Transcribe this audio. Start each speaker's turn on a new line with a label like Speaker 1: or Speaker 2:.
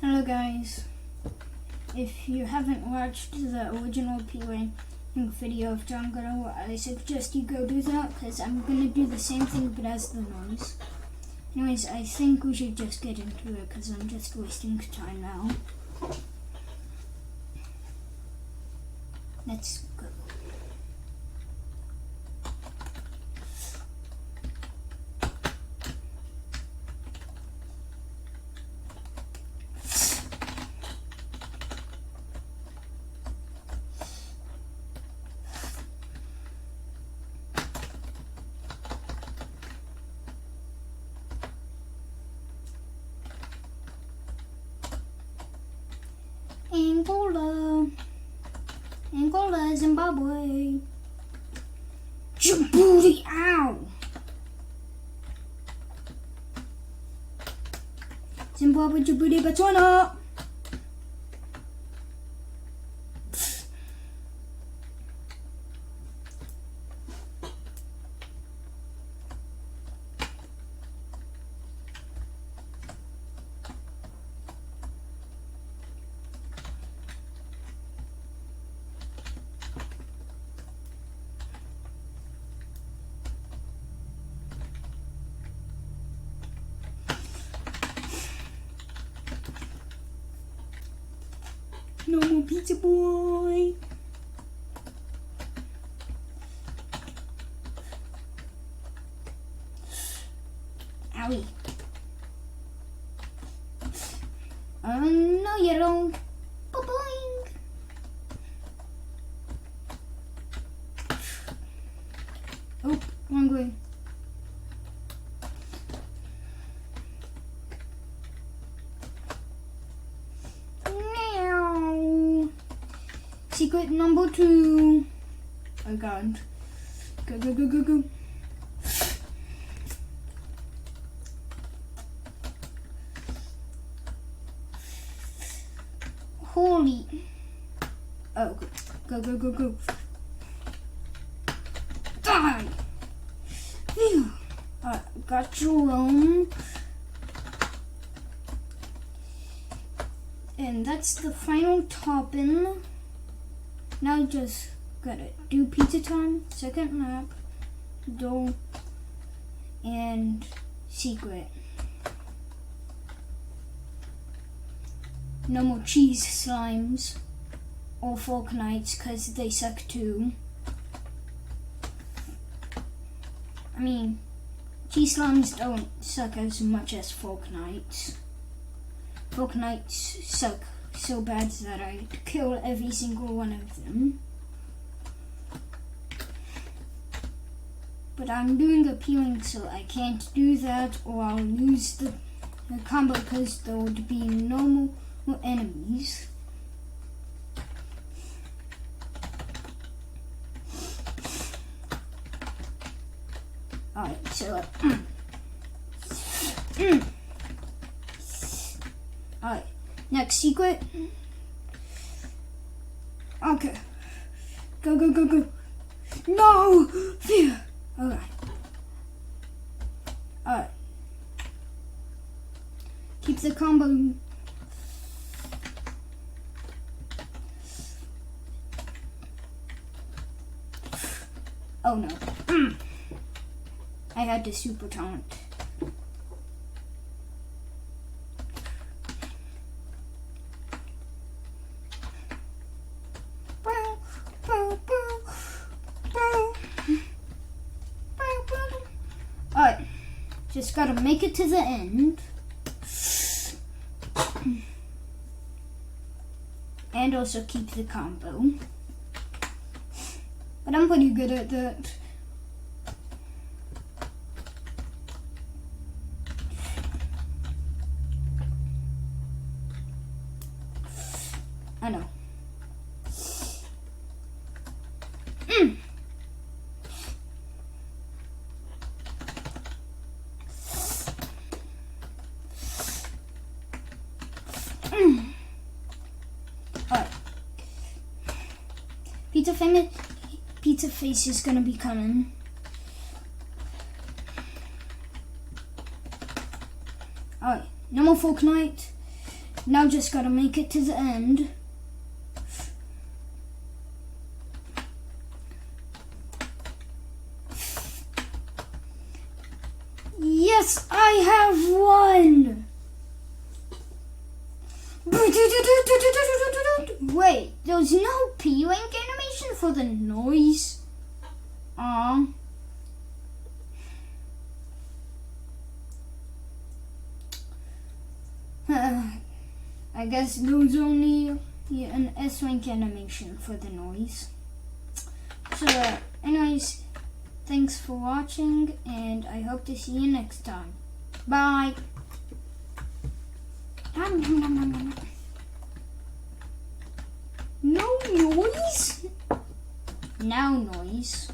Speaker 1: Hello guys, if you haven't watched the original P-Wing video of John Gunner, I suggest you go do that because I'm going to do the same thing but as the noise. Anyways, I think we should just get into it because I'm just wasting time now. Let's go. Angola, Zimbabwe. Djibouti, ow! Zimbabwe, Djibouti, Botswana. No more pizza boy. Owie. No you don't. Boing. Oh, wrong way. Secret number 2. Oh god. Go, go, go, go, go. Holy. Oh, go, go, go, go. Die! Phew. Got your own. And that's the final topping. Now just gotta do pizza time, second map, dough, and secret. No more cheese slimes or Falconites because they suck too. I mean, cheese slimes don't suck as much as Falconites. Falconites suck so bad that I'd kill every single one of them. But I'm doing a peeling, so I can't do that or I'll lose the combo because there would be no more enemies. Alright, so alright. Next secret. Okay. Go, go, go, go. No! Phew. Okay. Alright. Keep the combo. Oh no. I had the super taunt. Alright, just gotta make it to the end. And also keep the combo. But I'm pretty good at that. I know. Alright. Pizza face is gonna be coming. Alright, no more Falconite. Now just gotta make it to the end. Yes, I have won! Wait, there's no P-Wing animation for the noise? Aw. I guess there's only an S-Wing animation for the noise. So, anyways, thanks for watching, and I hope to see you next time. Bye! No noise? Now noise.